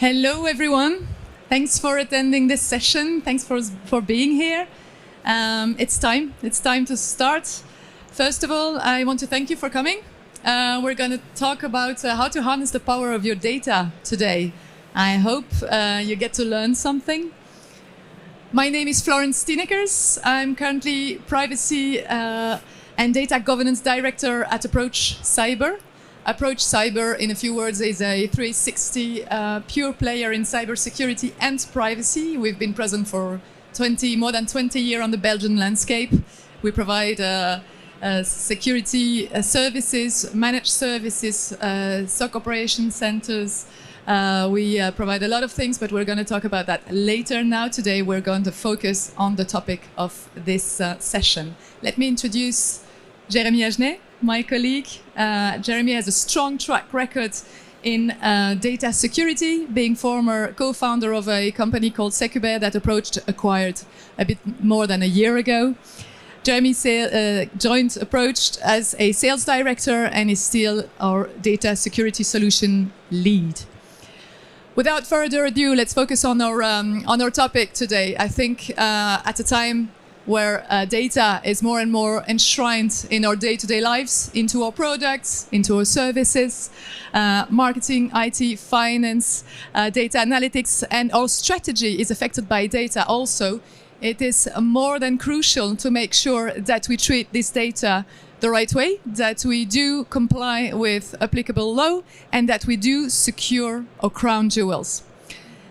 Hello, everyone. Thanks for attending this session. Thanks for being here. It's time to start. First of all, I want to thank you for coming. We're going to talk about how to harness the power of your data today. I hope you get to learn something. My name is Florence Tinekers. I'm currently Privacy and Data Governance Director at Approach Cyber. Approach Cyber, in a few words, is a 360 pure player in cybersecurity and privacy. We've been present for more than 20 years on the Belgian landscape. We provide security services, managed services, SOC operation centers. We provide a lot of things, but we're going to talk about that later. Now, today, we're going to focus on the topic of this session. Let me introduce Jeremy Agenet, my colleague. Jeremy has a strong track record in data security, being former co-founder of a company called Secubert that Approach acquired a bit more than a year ago. Jeremy joined Approach as a sales director and is still our data security solution lead. Without further ado, let's focus on our topic today. I think at a time where data is more and more enshrined in our day-to-day lives, into our products, into our services, marketing, IT, finance, data analytics, and our strategy is affected by data also. It is more than crucial to make sure that we treat this data the right way, that we do comply with applicable law, and that we do secure our crown jewels.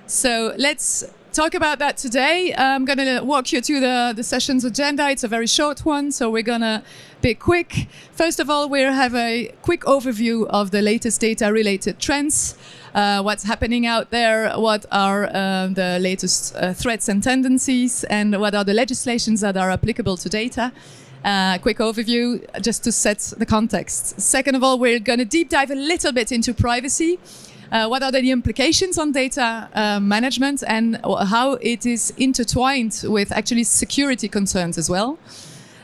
So let's talk about that today. I'm going to walk you through the session's agenda. It's a very short one, so we're going to be quick. First of all, we'll have a quick overview of the latest data-related trends, what's happening out there, what are the latest threats and tendencies, and what are the legislations that are applicable to data. Quick overview, just to set the context. Second of all, we're going to deep dive a little bit into privacy. What are the implications on data management and how it is intertwined with actually security concerns as well.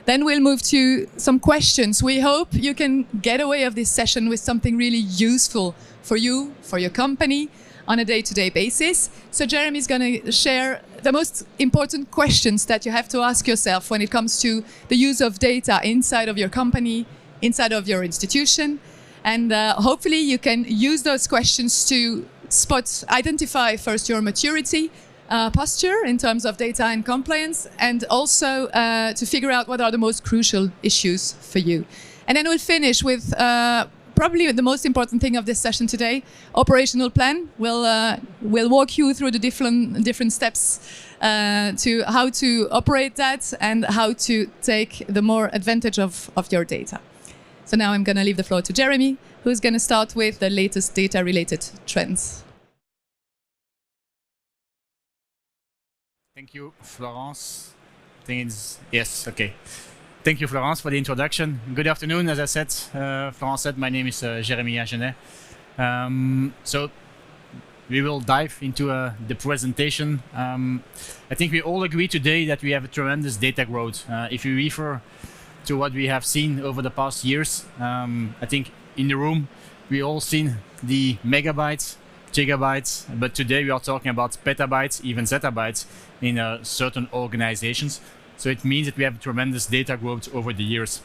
Then we'll move to some questions. We hope you can get away of this session with something really useful for you, for your company, on a day-to-day basis. So Jeremy's going to share the most important questions that you have to ask yourself when it comes to the use of data inside of your company, inside of your institution. And hopefully you can use those questions to identify first your maturity posture in terms of data and compliance, and also to figure out what are the most crucial issues for you. And then we'll finish with probably the most important thing of this session today, operational plan. We'll walk you through the different steps to how to operate that and how to take the more advantage of your data. So now I'm going to leave the floor to Jeremy, who's going to start with the latest data-related trends. Thank you, Florence. Yes, okay. Thank you, Florence, for the introduction. Good afternoon. As I said, Florence said, my name is Jeremy Agenet. So we will dive into the presentation. I think we all agree today that we have a tremendous data growth. If you refer to what we have seen over the past years, I think in the room we all seen the megabytes, gigabytes, but today we are talking about petabytes, even zettabytes in certain organizations. So it means that we have tremendous data growth over the years.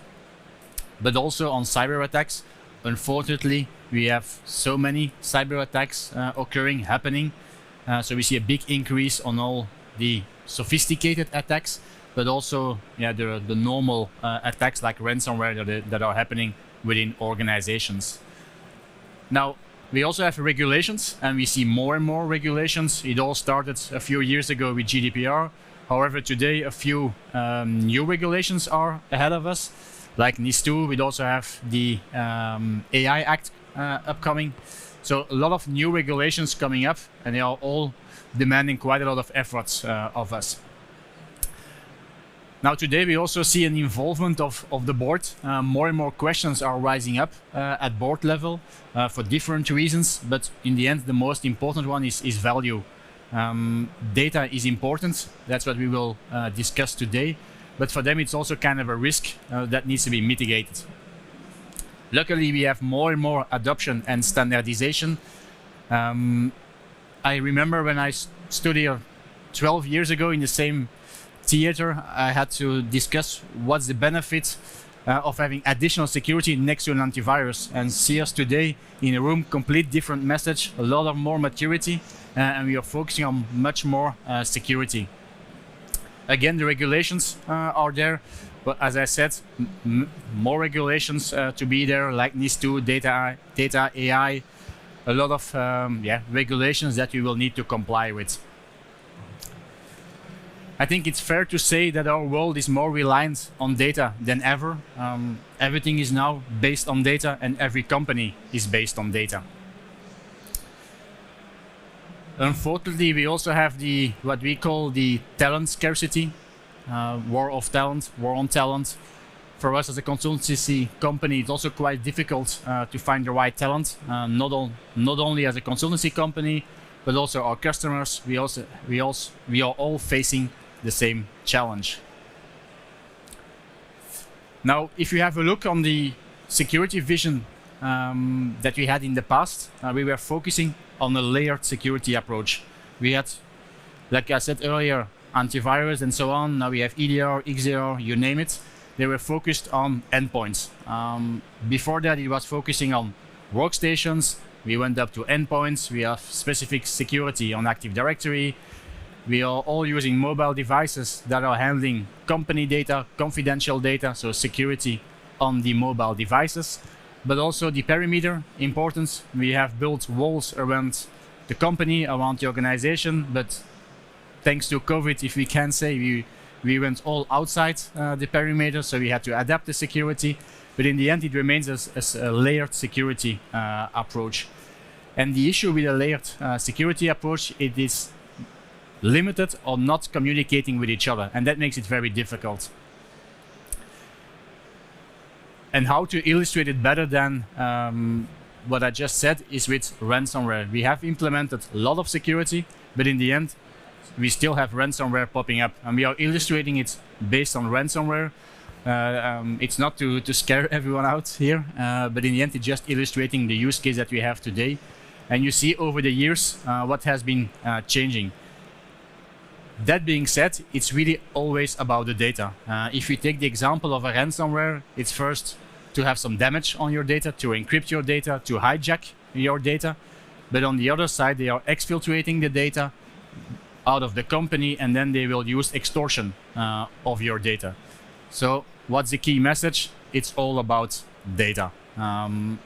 But also on cyber attacks, unfortunately, we have so many cyber attacks happening. So we see a big increase on all the sophisticated attacks, but also the normal attacks like ransomware that are happening within organizations. Now, we also have regulations, and we see more and more regulations. It all started a few years ago with GDPR. However, today a few new regulations are ahead of us, like NIS2. We also have the AI Act upcoming. So a lot of new regulations coming up, and they are all demanding quite a lot of efforts of us. Now today we also see an involvement of the board. More and more questions are rising up at board level for different reasons, but in the end the most important one is value. Data is important, that's what we will discuss today, but for them it's also kind of a risk that needs to be mitigated. Luckily we have more and more adoption and standardization. I remember when I stood here 12 years ago in the same theater, I had to discuss what's the benefit of having additional security next to an antivirus, and see us today in a room, complete different message, a lot of more maturity, and we are focusing on much more security. Again, the regulations are there, but as I said, more regulations to be there, like NIS2, data AI, a lot of regulations that we will need to comply with. I think it's fair to say that our world is more reliant on data than ever. Everything is now based on data, and every company is based on data. Unfortunately, we also have what we call the talent scarcity, war on talent. For us as a consultancy company, it's also quite difficult to find the right talent. Not only as a consultancy company, but also our customers. We are all facing the same challenge. Now, if you have a look on the security vision that we had in the past, we were focusing on a layered security approach. We had, like I said earlier, antivirus and so on. Now we have EDR, XDR, you name it. They were focused on endpoints. Before that, it was focusing on workstations. We went up to endpoints. We have specific security on Active Directory. We are all using mobile devices that are handling company data, confidential data, so security on the mobile devices. But also the perimeter, important. We have built walls around the company, around the organization, but thanks to COVID, if we can say, we went all outside the perimeter, so we had to adapt the security. But in the end, it remains as a layered security approach. And the issue with a layered security approach, it is limited or not communicating with each other, and that makes it very difficult. And how to illustrate it better than what I just said is with ransomware. We have implemented a lot of security, but in the end, we still have ransomware popping up, and we are illustrating it based on ransomware. It's not to scare everyone out here, but in the end, it's just illustrating the use case that we have today. And you see over the years what has been changing. That being said, it's really always about the data. If you take the example of a ransomware, it's first to have some damage on your data, to encrypt your data, to hijack your data. But on the other side, they are exfiltrating the data out of the company, and then they will use extortion of your data. So what's the key message? It's all about data. And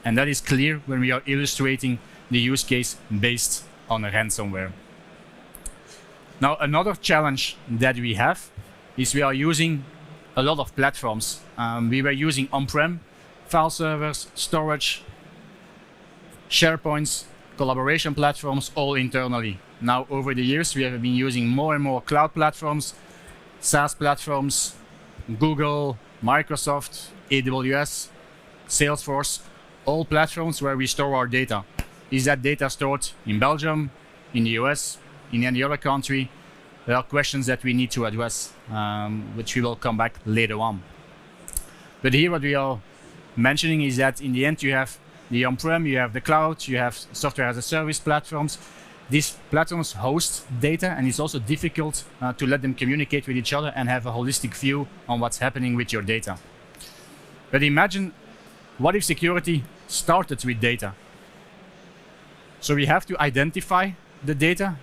that is clear when we are illustrating the use case based on a ransomware. Now, another challenge that we have is we are using a lot of platforms. We were using on-prem file servers, storage, SharePoints, collaboration platforms, all internally. Now, over the years, we have been using more and more cloud platforms, SaaS platforms, Google, Microsoft, AWS, Salesforce, all platforms where we store our data. Is that data stored in Belgium, in the US, in any other country? There are questions that we need to address, which we will come back later on. But here what we are mentioning is that in the end you have the on-prem, you have the cloud, you have software as a service platforms. These platforms host data, and it's also difficult to let them communicate with each other and have a holistic view on what's happening with your data. But imagine, what if security started with data? So we have to identify the data.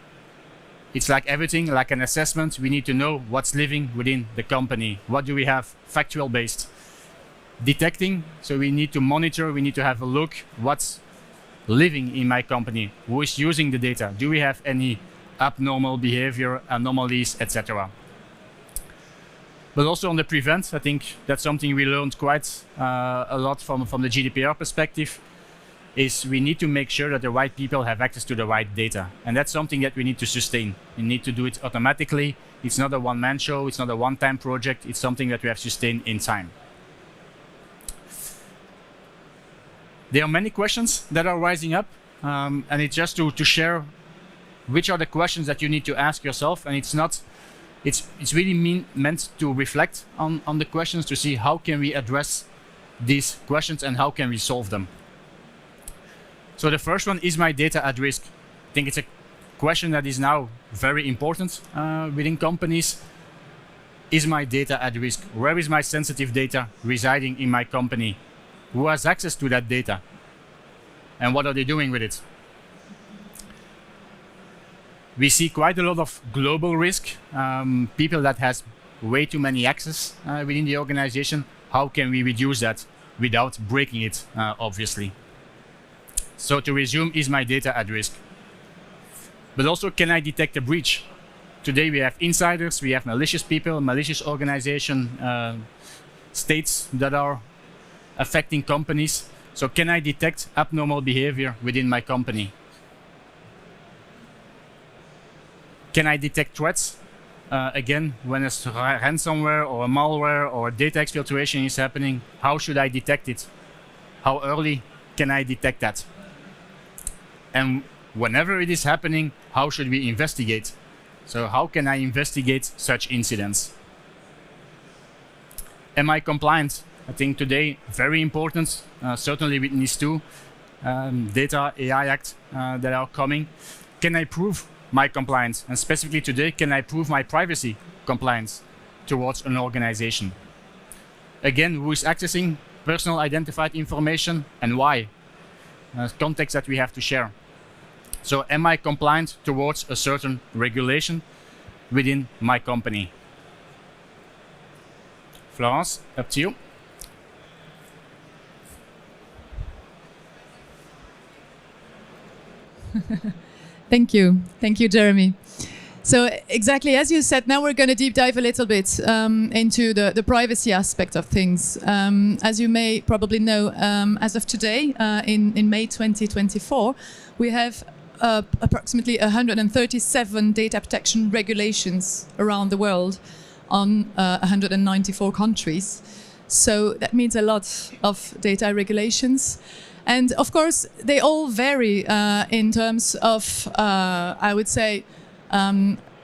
It's like everything, like an assessment. We need to know what's living within the company. What do we have factual based? Detecting, so we need to monitor, we need to have a look what's living in my company, who is using the data, do we have any abnormal behavior, anomalies, etc. But also on the prevent, I think that's something we learned quite a lot from the GDPR perspective, is we need to make sure that the right people have access to the right data. And that's something that we need to sustain. We need to do it automatically. It's not a one-man show, it's not a one-time project, it's something that we have sustained in time. There are many questions that are rising up, and it's just to share which are the questions that you need to ask yourself. And it's really meant to reflect on the questions, to see how can we address these questions and how can we solve them. So the first one, is my data at risk? I think it's a question that is now very important within companies. Is my data at risk? Where is my sensitive data residing in my company? Who has access to that data? And what are they doing with it? We see quite a lot of global risk, people that has way too many access within the organization. How can we reduce that without breaking it, obviously? So to resume, is my data at risk? But also, can I detect a breach? Today we have insiders, we have malicious people, malicious organization, states that are affecting companies. So can I detect abnormal behavior within my company? Can I detect threats? Again, when a ransomware or a malware or data exfiltration is happening, how should I detect it? How early can I detect that? And whenever it is happening, how should we investigate? So how can I investigate such incidents? Am I compliant? I think today, very important, certainly with NIS2, Data AI Act that are coming. Can I prove my compliance? And specifically today, can I prove my privacy compliance towards an organization? Again, who is accessing personal identified information and why? Context that we have to share. So am I compliant towards a certain regulation within my company? Florence, up to you. Thank you. Thank you, Jeremy. So exactly as you said, now we're going to deep dive a little bit into the privacy aspect of things. As you may probably know, as of today, in May 2024, we have approximately 137 data protection regulations around the world on 194 countries. So that means a lot of data regulations. And of course, they all vary in terms of, I would say,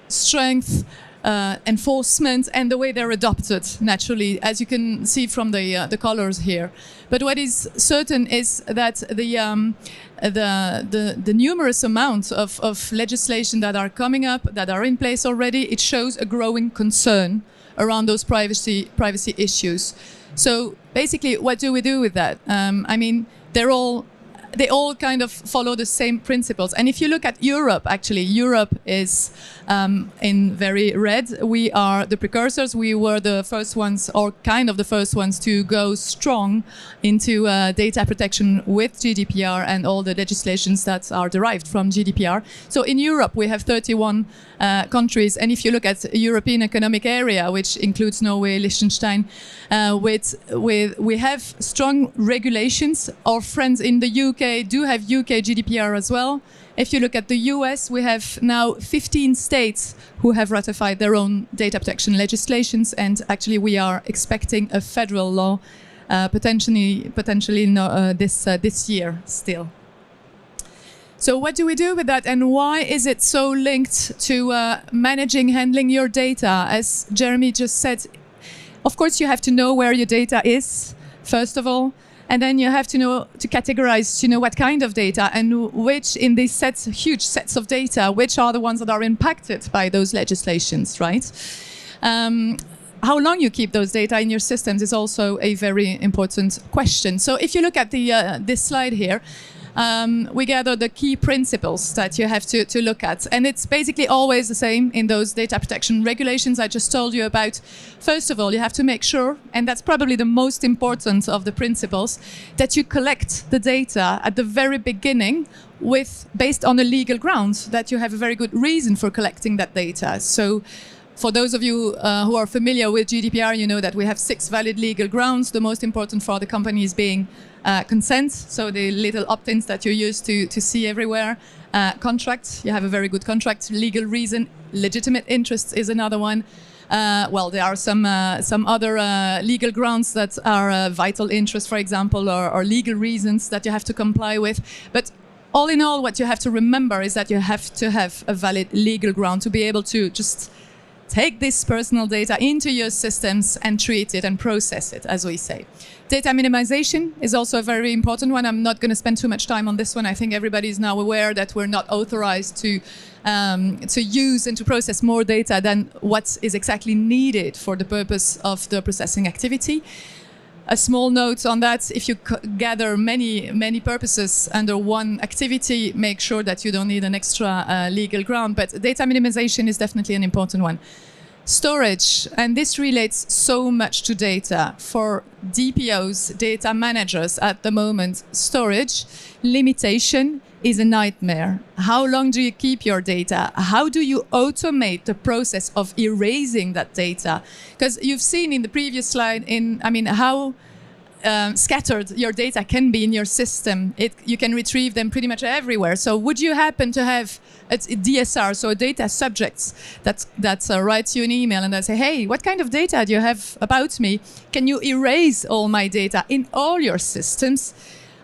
strength, enforcement, and the way they're adopted naturally, as you can see from the colors here. But what is certain is that the numerous amounts of legislation that are coming up, that are in place already, it shows a growing concern around those privacy issues. So basically, what do we do with that? I mean, they all kind of follow the same principles. And if you look at Europe, actually, Europe is in very red. We are the precursors. We were the first ones, or kind of the first ones, to go strong into data protection with GDPR and all the legislations that are derived from GDPR. So in Europe, we have 31 countries. And if you look at European Economic Area, which includes Norway, Liechtenstein, we have strong regulations. Our friends in the UK do have UK GDPR as well. If you look at the US, we have now 15 states who have ratified their own data protection legislations, and actually we are expecting a federal law potentially this year still. So what do we do with that, and why is it so linked to handling your data? As Jeremy just said, of course you have to know where your data is, first of all. And then you have to know to categorize, what kind of data and which in these huge sets of data, which are the ones that are impacted by those legislations, right? How long you keep those data in your systems is also a very important question. So if you look at this slide here, we gather the key principles that you have to look at. And it's basically always the same in those data protection regulations I just told you about. First of all, you have to make sure, and that's probably the most important of the principles, that you collect the data at the very beginning based on a legal ground, that you have a very good reason for collecting that data. So for those of you who are familiar with GDPR, you know that we have 6 valid legal grounds. The most important for the companies being consent, so the little opt-ins that you used to see everywhere. Contract, you have a very good contract. Legal reason, legitimate interests is another one. Well, there are some other legal grounds that are vital interest, for example, or legal reasons that you have to comply with. But all in all, what you have to remember is that you have to have a valid legal ground to be able to just take this personal data into your systems and treat it and process it, as we say. Data minimization is also a very important one. I'm not going to spend too much time on this one. I think everybody is now aware that we're not authorized to use and to process more data than what is exactly needed for the purpose of the processing activity. A small note on that: if you gather many purposes under one activity, make sure that you don't need an extra legal ground. But data minimization is definitely an important one. Storage, and this relates so much to data. For DPOs, data managers at the moment, storage limitation is a nightmare. How long do you keep your data? How do you automate the process of erasing that data? Because you've seen in the previous slide, how scattered your data can be in your system. You can retrieve them pretty much everywhere. So would you happen to have a DSR, so a data subjects that writes you an email and they say, hey, what kind of data do you have about me? Can you erase all my data in all your systems?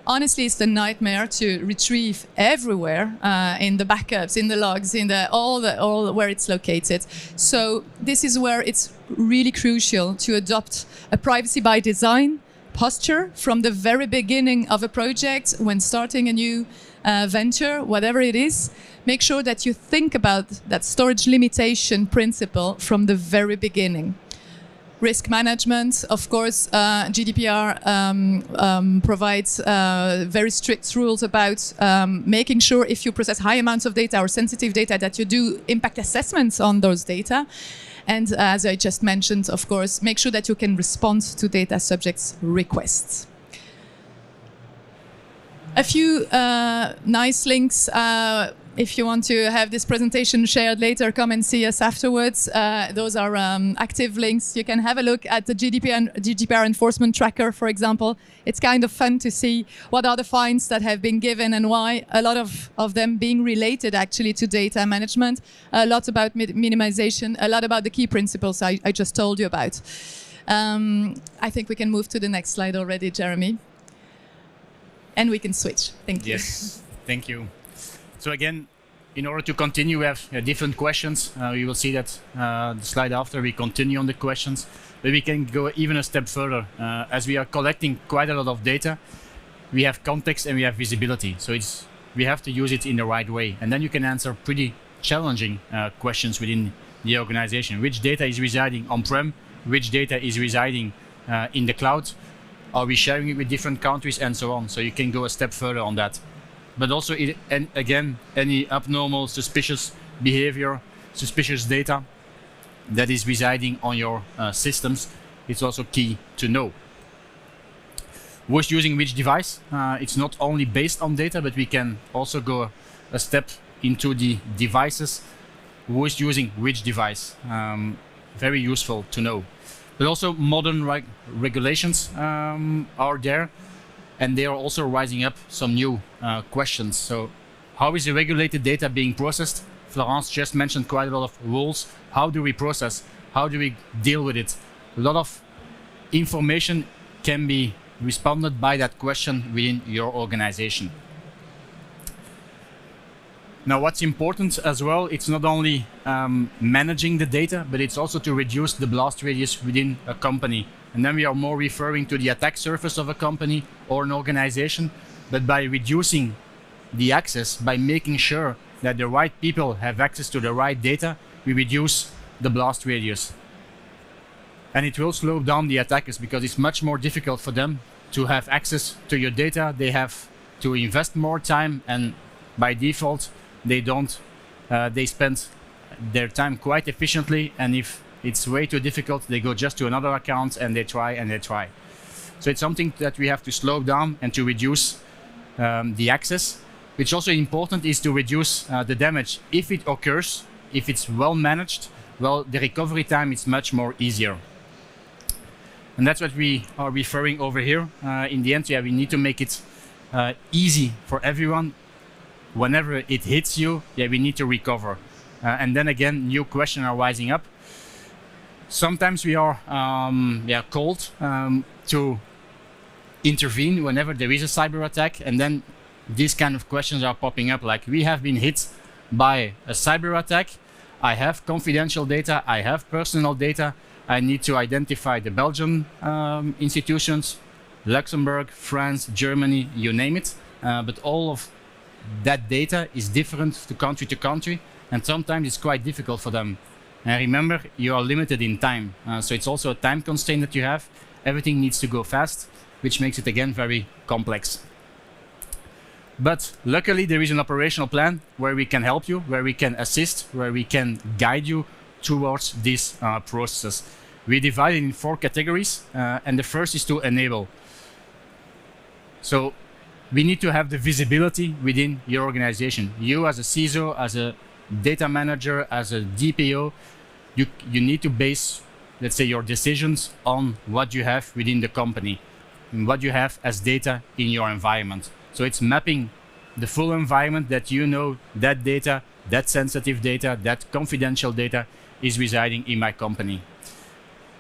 Honestly, it's a nightmare to retrieve everywhere in the backups, in the logs, in all where it's located. So this is where it's really crucial to adopt a privacy by design posture from the very beginning of a project. When starting a new venture, whatever it is, make sure that you think about that storage limitation principle from the very beginning. Risk management, of course, GDPR provides very strict rules about making sure if you process high amounts of data or sensitive data that you do impact assessments on those data. And as I just mentioned, of course, make sure that you can respond to data subjects' requests. A few nice links. If you want to have this presentation shared later, come and see us afterwards. Those are active links. You can have a look at the GDPR enforcement tracker, for example. It's kind of fun to see what are the fines that have been given and why. A lot of them being related actually to data management. A lot about minimization, a lot about the key principles I just told you about. I think we can move to the next slide already, Jeremy. And we can switch. Thank you. Yes, thank you. So again, in order to continue, we have different questions. You will see that the slide after we continue on the questions, but we can go even a step further. As we are collecting quite a lot of data, we have context and we have visibility. So we have to use it in the right way. And then you can answer pretty challenging questions within the organization. Which data is residing on-prem? Which data is residing in the cloud? Are we sharing it with different countries and so on? So you can go a step further on that. But also, again, any abnormal, suspicious behavior, suspicious data that is residing on your systems, it's also key to know. Who's using which device? It's not only based on data, but we can also go a step into the devices. Who is using which device? Very useful to know. But also modern regulations are there. And they are also rising up some new questions. So how is the regulated data being processed? Florence just mentioned quite a lot of rules. How do we process? How do we deal with it? A lot of information can be responded by that question within your organization. Now, what's important as well, it's not only managing the data, but it's also to reduce the blast radius within a company. And then we are more referring to the attack surface of a company or an organization. But by reducing the access, by making sure that the right people have access to the right data, we reduce the blast radius. And it will slow down the attackers because it's much more difficult for them to have access to your data. They have to invest more time, and by default, they don't. They spend their time quite efficiently, and if it's way too difficult, they go just to another account and they try and they try. So it's something that we have to slow down and to reduce the access. Which also important is to reduce the damage. If it occurs, if it's well managed, well, the recovery time is much more easier. And that's what we are referring over here. In the end, we need to make it easy for everyone. Whenever it hits you, we need to recover. And then again, new questions are rising up. Sometimes we are called to intervene whenever there is a cyber attack, and then these kind of questions are popping up, like, we have been hit by a cyber attack. I have confidential data, I have personal data, I need to identify the Belgian institutions, Luxembourg, France, Germany, you name it. But all of that data is different to country, and sometimes it's quite difficult for them. And remember, you are limited in time. So it's also a time constraint that you have. Everything needs to go fast, which makes it again very complex. But luckily there is an operational plan where we can help you, where we can assist, where we can guide you towards this process. We divide it in 4 categories, and the first is to enable. So we need to have the visibility within your organization. You as a CISO, as a data manager, as a DPO, you need to base, let's say, your decisions on what you have within the company and what you have as data in your environment. So it's mapping the full environment that you know that data, that sensitive data, that confidential data is residing in my company.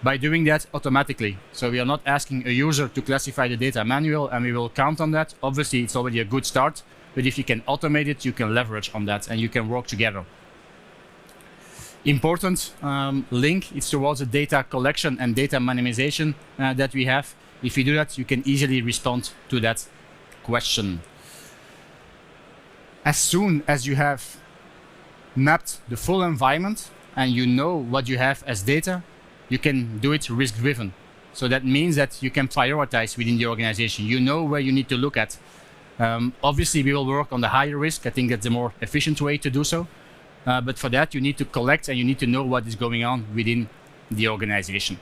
By doing that automatically. So we are not asking a user to classify the data manual, and we will count on that. Obviously, it's already a good start, but if you can automate it, you can leverage on that and you can work together. Important link is towards the data collection and data minimization that we have. If you do that, you can easily respond to that question. As soon as you have mapped the full environment and you know what you have as data, you can do it risk-driven. So that means that you can prioritize within the organization. You know where you need to look at. Obviously, we will work on the higher risk. I think that's the more efficient way to do so. But for that, you need to collect and you need to know what is going on within the organization.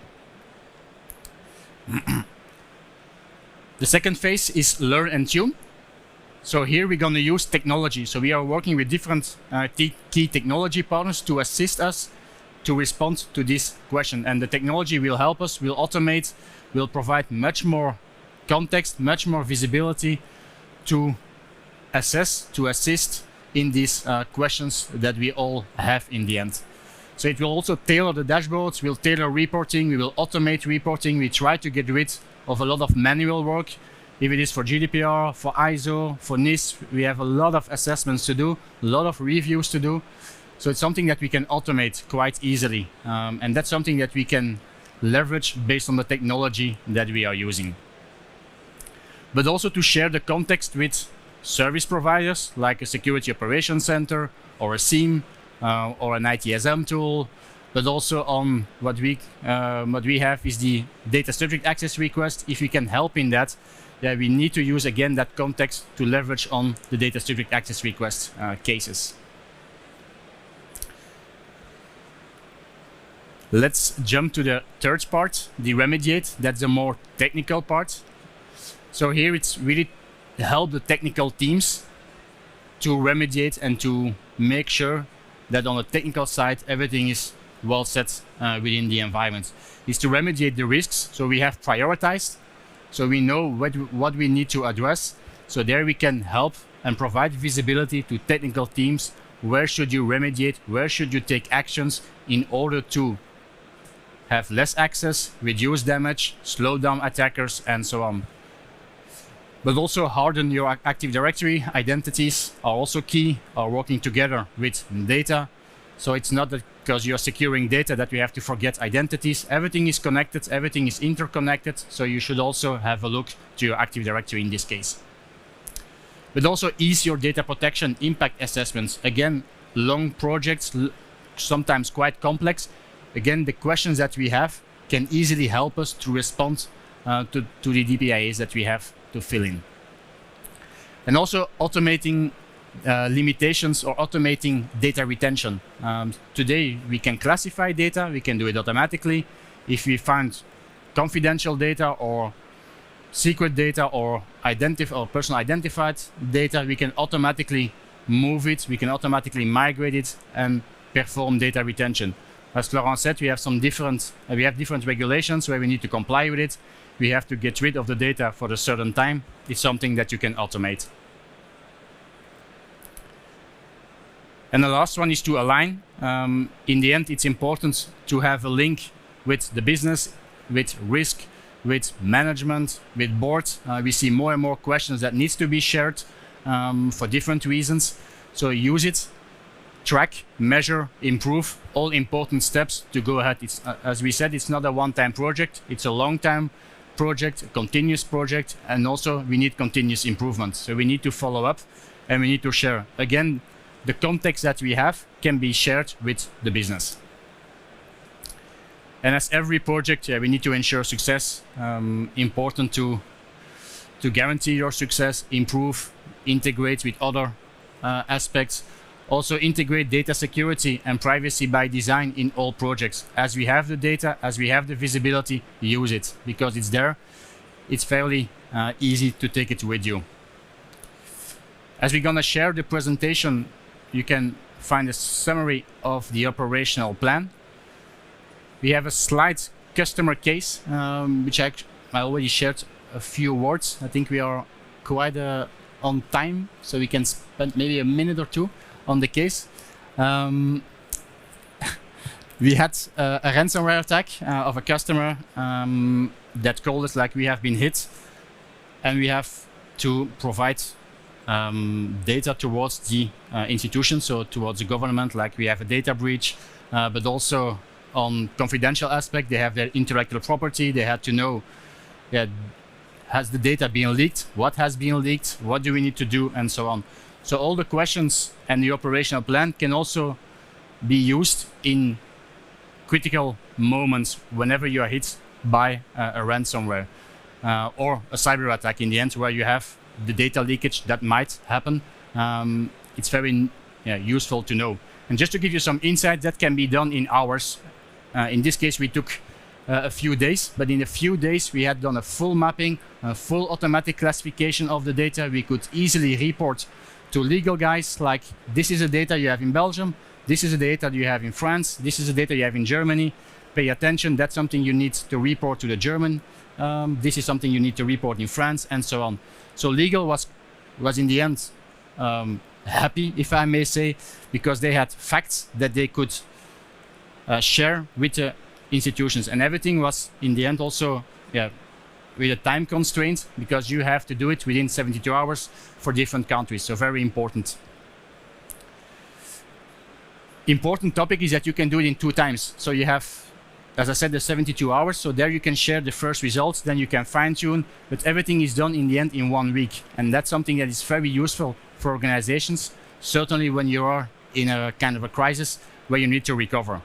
The second phase is learn and tune. So here we're going to use technology. So we are working with different key technology partners to assist us to respond to this question. And the technology will help us, will automate, will provide much more context, much more visibility to assess, to assist in these questions that we all have in the end. So it will also tailor the dashboards, we'll tailor reporting, we will automate reporting, we try to get rid of a lot of manual work. If it is for GDPR, for ISO, for NIST, we have a lot of assessments to do, a lot of reviews to do. So it's something that we can automate quite easily. And that's something that we can leverage based on the technology that we are using. But also to share the context with service providers like a security operations center or a SIEM or an ITSM tool, but also on what we have is the data subject access request. If we can help in that, yeah, we need to use again that context to leverage on the data subject access request cases. Let's jump to the third part, the remediate. That's the more technical part. So here it's really to help the technical teams to remediate and to make sure that on the technical side everything is well set within the environment. Is to remediate the risks. So we have prioritized. So we know what we need to address. So there we can help and provide visibility to technical teams. Where should you remediate? Where should you take actions in order to have less access, reduce damage, slow down attackers, and so on. But also harden your Active Directory. Identities are also key, are working together with data. So it's not that because you're securing data that we have to forget identities. Everything is connected, everything is interconnected. So you should also have a look to your Active Directory in this case. But also ease your data protection impact assessments. Again, long projects, sometimes quite complex. Again, the questions that we have can easily help us to respond to the DPIAs that we have to fill in. And also automating limitations or automating data retention. Today, we can classify data, we can do it automatically. If we find confidential data or secret data or personal identified data, we can automatically move it, we can automatically migrate it and perform data retention. As Florent said, we have different regulations where we need to comply with it. We have to get rid of the data for a certain time. It's something that you can automate. And the last one is to align. In the end, it's important to have a link with the business, with risk, with management, with board. We see more and more questions that needs to be shared for different reasons. So use it track, measure, improve, all important steps to go ahead. It's, as we said, it's not a one-time project, it's a long-term project, a continuous project, and also we need continuous improvement. So we need to follow up and we need to share. Again, the context that we have can be shared with the business. And as every project, we need to ensure success. Important to guarantee your success, improve, integrate with other aspects. Also integrate data security and privacy by design in all projects. As we have the data, as we have the visibility, use it because it's there. It's fairly easy to take it with you. As we're gonna share the presentation, you can find a summary of the operational plan. We have a slide customer case, which I already shared a few words. I think we are quite on time, so we can spend maybe a minute or two on the case. We had a ransomware attack of a customer that called us like we have been hit, and we have to provide data towards the institution, so towards the government, like we have a data breach, but also on confidential aspect, they have their intellectual property. They had to know, has the data been leaked? What has been leaked? What do we need to do? And so on. So all the questions and the operational plan can also be used in critical moments whenever you are hit by a ransomware or a cyber attack in the end, where you have the data leakage that might happen. It's very useful to know. And just to give you some insight, that can be done in hours. In this case, we took a few days, but in a few days we had done a full mapping, a full automatic classification of the data. We could easily report to legal guys like, this is the data you have in Belgium, this is the data you have in France, this is the data you have in Germany. Pay attention, that's something you need to report to the German. This is something you need to report in France, and so on. So legal was in the end happy, if I may say, because they had facts that they could share with the institutions, and everything was in the end also with a time constraint, because you have to do it within 72 hours for different countries. So very important. Important topic is that you can do it in 2 times. So you have, as I said, the 72 hours. So there you can share the first results, then you can fine tune, but everything is done in the end in 1 week. And that's something that is very useful for organizations, certainly when you are in a kind of a crisis where you need to recover.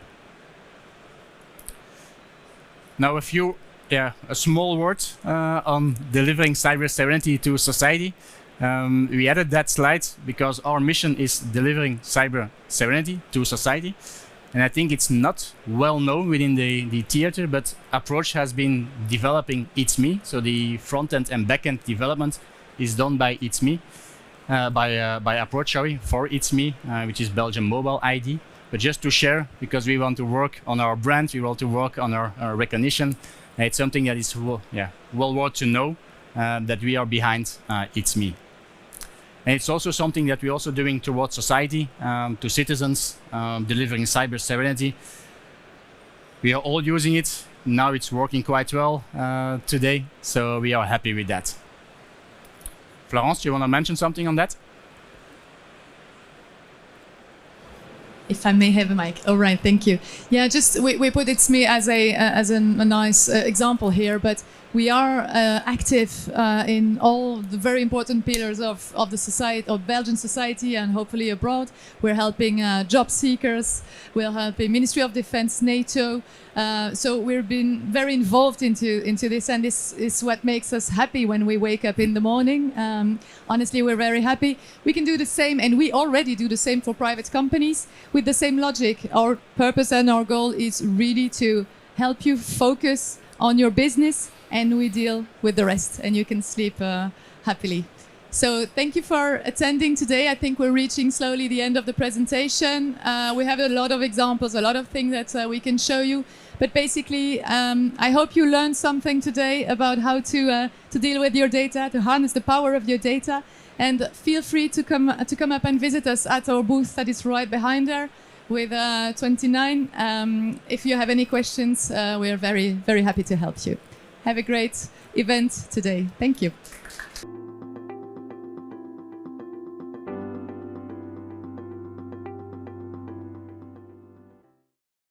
Now a small word on delivering cyber serenity to society. We added that slide because our mission is delivering cyber serenity to society. And I think it's not well known within the theater, but Approach has been developing It's Me. So the front end and back end development is done by It's Me, by Approach, for It's Me, which is Belgium Mobile ID. But just to share, because we want to work on our brand, we want to work on our recognition. It's something that is well worth to know that we are behind It's Me. And it's also something that we're also doing towards society, to citizens, delivering cyber serenity. We are all using it. Now it's working quite well today, so we are happy with that. Florence, do you want to mention something on that? If I may have a mic. All right, thank you. Yeah, just we put It's Me as a nice example here, but we are active in all the very important pillars of the society, of Belgian society, and hopefully abroad. We're helping job seekers. We're helping Ministry of Defense, NATO. So we've been very involved into this, and this is what makes us happy when we wake up in the morning. Honestly, we're very happy. We can do the same, and we already do the same for private companies with the same logic. Our purpose and our goal is really to help you focus on your business, and we deal with the rest, and you can sleep happily. So thank you for attending today. I think we're reaching slowly the end of the presentation. We have a lot of examples, a lot of things that we can show you. But basically, I hope you learned something today about how to deal with your data, to harness the power of your data. And feel free to come up and visit us at our booth that is right behind there with 29. If you have any questions, we are very, very happy to help you. Have a great event today. Thank you.